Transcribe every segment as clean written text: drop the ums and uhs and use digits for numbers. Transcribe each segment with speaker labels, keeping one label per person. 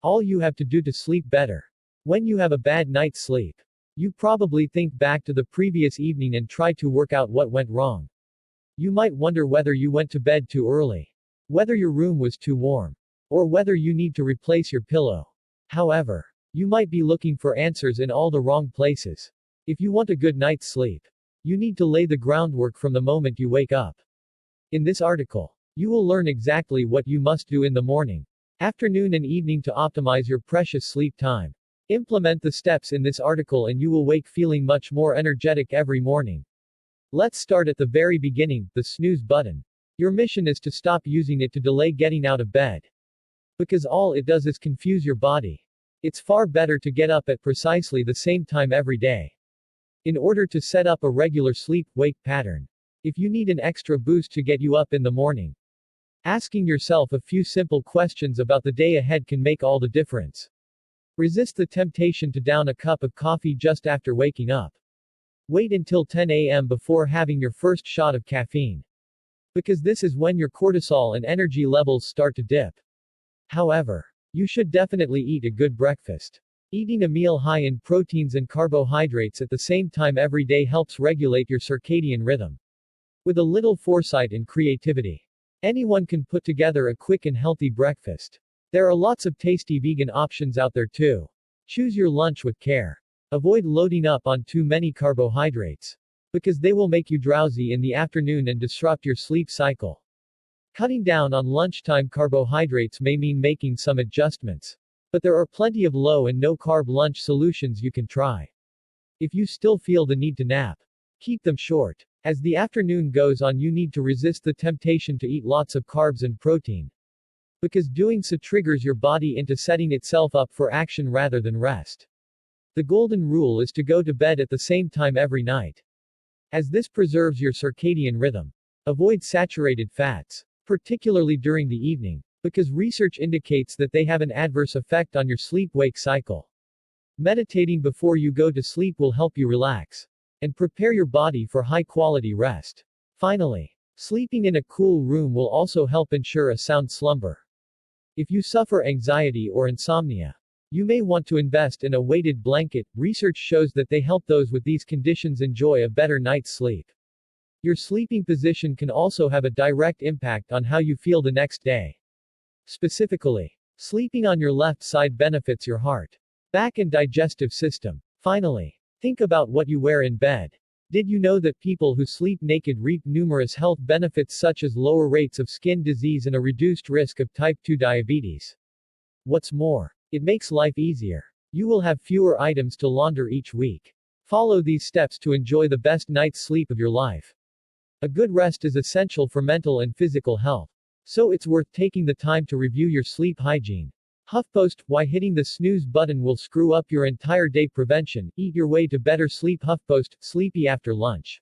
Speaker 1: All you have to do to sleep better. When you have a bad night's sleep, you probably think back to the previous evening and try to work out what went wrong. You might wonder whether you went to bed too early, whether your room was too warm, or whether you need to replace your pillow. However, you might be looking for answers in all the wrong places. If you want a good night's sleep, you need to lay the groundwork from the moment you wake up. In this article, you will learn exactly what you must do in the morning, afternoon and evening to optimize your precious sleep time. Implement the steps in this article and you will wake feeling much more energetic every morning. Let's start at the very beginning, the snooze button. Your mission is to stop using it to delay getting out of bed. Because all it does is confuse your body. It's far better to get up at precisely the same time every day. In order to set up a regular sleep-wake pattern. If you need an extra boost to get you up in the morning, asking yourself a few simple questions about the day ahead can make all the difference. Resist the temptation to down a cup of coffee just after waking up. Wait until 10 a.m. before having your first shot of caffeine. Because this is when your cortisol and energy levels start to dip. However, you should definitely eat a good breakfast. Eating a meal high in proteins and carbohydrates at the same time every day helps regulate your circadian rhythm. With a little foresight and creativity, anyone can put together a quick and healthy breakfast. There are lots of tasty vegan options out there too. Choose your lunch with care. Avoid loading up on too many carbohydrates, because they will make you drowsy in the afternoon and disrupt your sleep cycle. Cutting down on lunchtime carbohydrates may mean making some adjustments. But there are plenty of low and no carb lunch solutions you can try. If you still feel the need to nap, keep them short. As the afternoon goes on, you need to resist the temptation to eat lots of carbs and protein. Because doing so triggers your body into setting itself up for action rather than rest. The golden rule is to go to bed at the same time every night, as this preserves your circadian rhythm. Avoid saturated fats, particularly during the evening, because research indicates that they have an adverse effect on your sleep-wake cycle. Meditating before you go to sleep will help you relax and prepare your body for high-quality rest. Finally, sleeping in a cool room will also help ensure a sound slumber. If you suffer anxiety or insomnia, you may want to invest in a weighted blanket. Research shows that they help those with these conditions enjoy a better night's sleep. Your sleeping position can also have a direct impact on how you feel the next day. Specifically, sleeping on your left side benefits your heart, back and digestive system. Finally, think about what you wear in bed. Did you know that people who sleep naked reap numerous health benefits such as lower rates of skin disease and a reduced risk of type 2 diabetes? What's more, it makes life easier. You will have fewer items to launder each week. Follow these steps to enjoy the best night's sleep of your life. A good rest is essential for mental and physical health. So it's worth taking the time to review your sleep hygiene. HuffPost, why hitting the snooze button will screw up your entire day. Prevention, eat your way to better sleep. HuffPost, sleepy after lunch.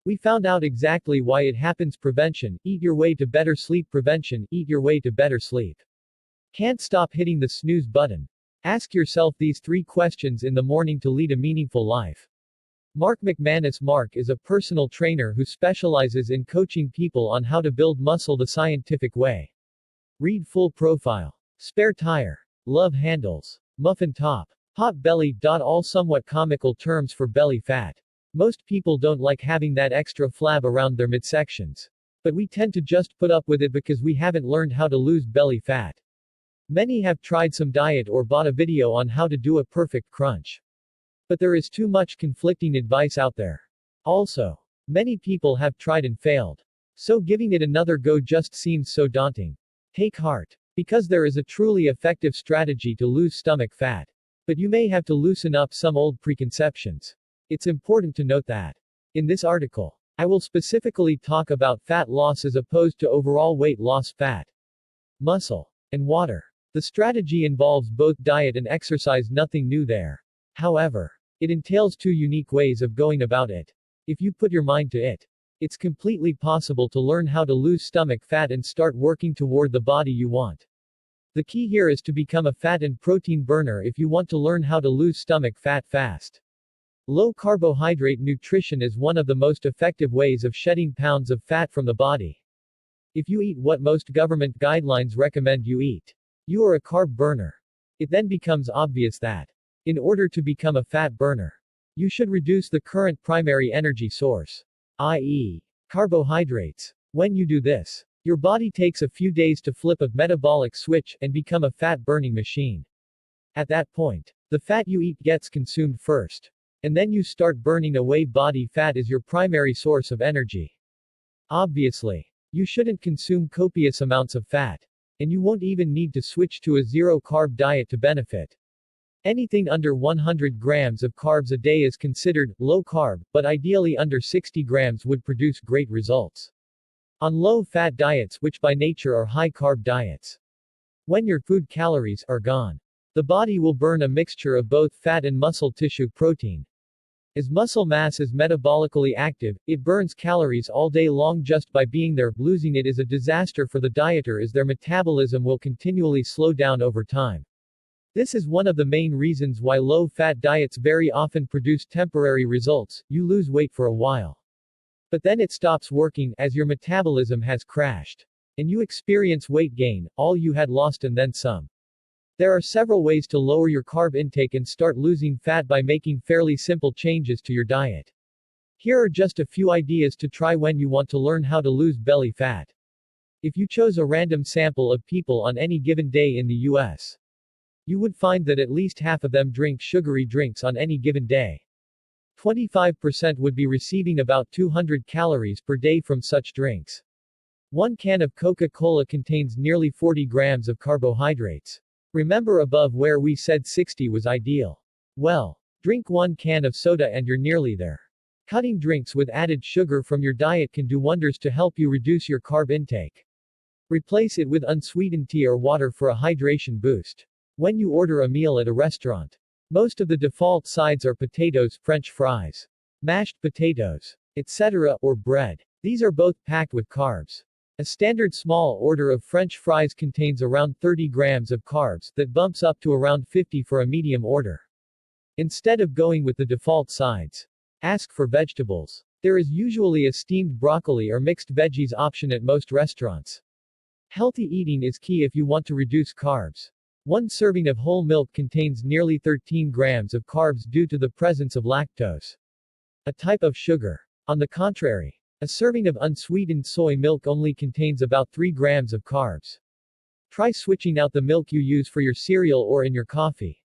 Speaker 1: We found out exactly why it happens. Prevention, eat your way to better sleep. Prevention, eat your way to better sleep. Can't stop hitting the snooze button. Ask yourself these 3 questions in the morning to lead a meaningful life. Mark McManus. Mark is a personal trainer who specializes in coaching people on how to build muscle the scientific way. Read full profile. Spare tire. Love handles. Muffin top. Pot belly. All somewhat comical terms for belly fat. Most people don't like having that extra flab around their midsections. But we tend to just put up with it because we haven't learned how to lose belly fat. Many have tried some diet or bought a video on how to do a perfect crunch. But there is too much conflicting advice out there. Also, many people have tried and failed. So giving it another go just seems so daunting. Take heart. Because there is a truly effective strategy to lose stomach fat. But you may have to loosen up some old preconceptions. It's important to note that in this article, I will specifically talk about fat loss as opposed to overall weight loss. Fat, muscle, and water. The strategy involves both diet and exercise. Nothing new there. However, it entails 2 unique ways of going about it. If you put your mind to it, it's completely possible to learn how to lose stomach fat and start working toward the body you want. The key here is to become a fat and protein burner if you want to learn how to lose stomach fat fast. Low carbohydrate nutrition is one of the most effective ways of shedding pounds of fat from the body. If you eat what most government guidelines recommend you eat, you are a carb burner. It then becomes obvious that, in order to become a fat burner, you should reduce the current primary energy source, i.e., carbohydrates. When you do this, your body takes a few days to flip a metabolic switch and become a fat-burning machine. At that point, the fat you eat gets consumed first. And then you start burning away body fat as your primary source of energy. Obviously, you shouldn't consume copious amounts of fat. And you won't even need to switch to a zero-carb diet to benefit. Anything under 100 grams of carbs a day is considered low-carb, but ideally under 60 grams would produce great results. On low-fat diets, which by nature are high-carb diets, when your food calories are gone, the body will burn a mixture of both fat and muscle tissue protein. As muscle mass is metabolically active, it burns calories all day long just by being there. Losing it is a disaster for the dieter as their metabolism will continually slow down over time. This is one of the main reasons why low-fat diets very often produce temporary results. You lose weight for a while, but then it stops working as your metabolism has crashed. And you experience weight gain, all you had lost and then some. There are several ways to lower your carb intake and start losing fat by making fairly simple changes to your diet. Here are just a few ideas to try when you want to learn how to lose belly fat. If you chose a random sample of people on any given day in the US, you would find that at least half of them drink sugary drinks on any given day. 25% would be receiving about 200 calories per day from such drinks. One can of Coca-Cola contains nearly 40 grams of carbohydrates. Remember above where we said 60 was ideal? Well, drink one can of soda and you're nearly there. Cutting drinks with added sugar from your diet can do wonders to help you reduce your carb intake. Replace it with unsweetened tea or water for a hydration boost. When you order a meal at a restaurant, most of the default sides are potatoes, French fries, mashed potatoes, etc., or bread. These are both packed with carbs. A standard small order of French fries contains around 30 grams of carbs, that bumps up to around 50 for a medium order. Instead of going with the default sides, ask for vegetables. There is usually a steamed broccoli or mixed veggies option at most restaurants. Healthy eating is key if you want to reduce carbs. One serving of whole milk contains nearly 13 grams of carbs due to the presence of lactose, a type of sugar. On the contrary, a serving of unsweetened soy milk only contains about 3 grams of carbs. Try switching out the milk you use for your cereal or in your coffee.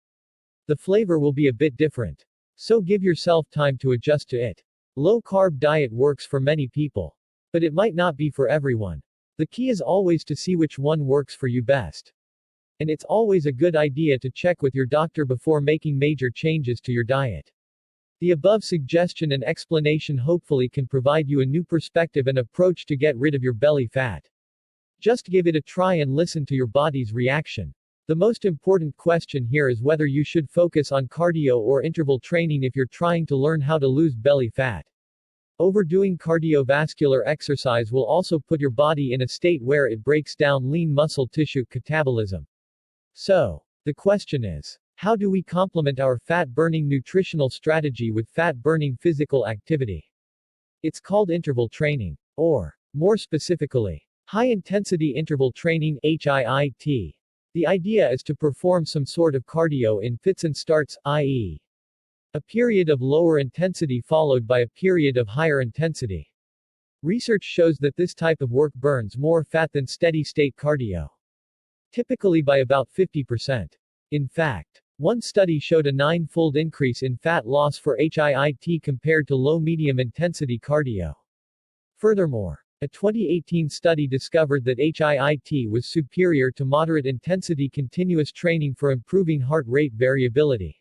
Speaker 1: The flavor will be a bit different. So give yourself time to adjust to it. Low-carb diet works for many people, but it might not be for everyone. The key is always to see which one works for you best. And it's always a good idea to check with your doctor before making major changes to your diet. The above suggestion and explanation hopefully can provide you a new perspective and approach to get rid of your belly fat. Just give it a try and listen to your body's reaction. The most important question here is whether you should focus on cardio or interval training if you're trying to learn how to lose belly fat. Overdoing cardiovascular exercise will also put your body in a state where it breaks down lean muscle tissue catabolism. So, the question is, how do we complement our fat-burning nutritional strategy with fat-burning physical activity? It's called interval training, or, more specifically, high-intensity interval training, HIIT. The idea is to perform some sort of cardio in fits and starts, i.e., a period of lower intensity followed by a period of higher intensity. Research shows that this type of work burns more fat than steady-state cardio, typically by about 50%. In fact, one study showed a 9-fold increase in fat loss for HIIT compared to low-medium intensity cardio. Furthermore, a 2018 study discovered that HIIT was superior to moderate intensity continuous training for improving heart rate variability.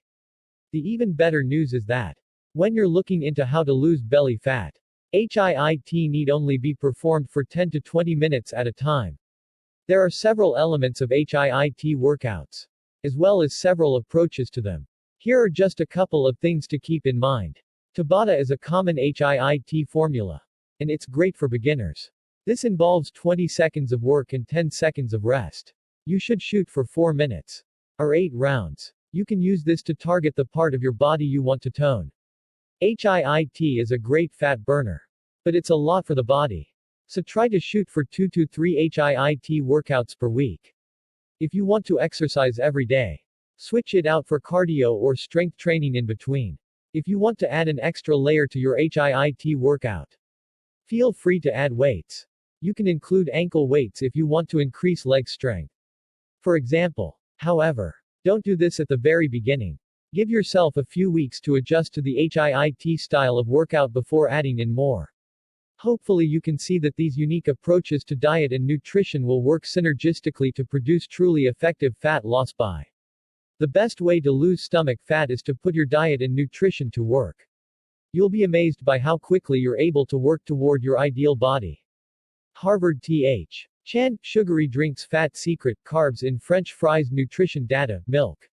Speaker 1: The even better news is that, when you're looking into how to lose belly fat, HIIT need only be performed for 10 to 20 minutes at a time. There are several elements of HIIT workouts, as well as several approaches to them. Here are just a couple of things to keep in mind. Tabata is a common HIIT formula, and it's great for beginners. This involves 20 seconds of work and 10 seconds of rest. You should shoot for 4 minutes, or 8 rounds. You can use this to target the part of your body you want to tone. HIIT is a great fat burner, but it's a lot for the body. So try to shoot for 2 to 3 HIIT workouts per week. If you want to exercise every day, Switch it out for cardio or strength training in between. If you want to add an extra layer to your HIIT workout, feel free to add weights. You can include ankle weights if you want to increase leg strength, for example. However, don't do this at the very beginning. Give yourself a few weeks to adjust to the HIIT style of workout before adding in more. Hopefully you can see that these unique approaches to diet and nutrition will work synergistically to produce truly effective fat loss. The best way to lose stomach fat is to put your diet and nutrition to work. You'll be amazed by how quickly you're able to work toward your ideal body. Harvard Th. Chan, sugary drinks fat secret, carbs in French fries nutrition data, milk.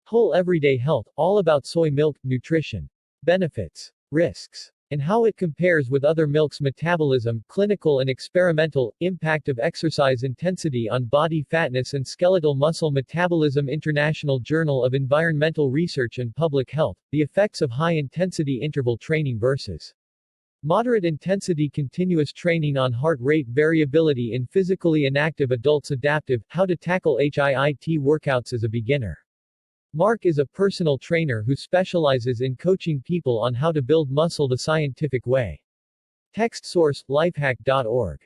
Speaker 1: Whole everyday health, all about soy milk, nutrition. Benefits, risks, and how it compares with other milks. Metabolism, clinical and experimental, impact of exercise intensity on body fatness and skeletal muscle metabolism. International Journal of Environmental Research and Public Health, the effects of high-intensity interval training versus moderate-intensity continuous training on heart rate variability in physically inactive adults. Adaptive, how to tackle HIIT workouts as a beginner. Mark is a personal trainer who specializes in coaching people on how to build muscle the scientific way. Text source, lifehack.org.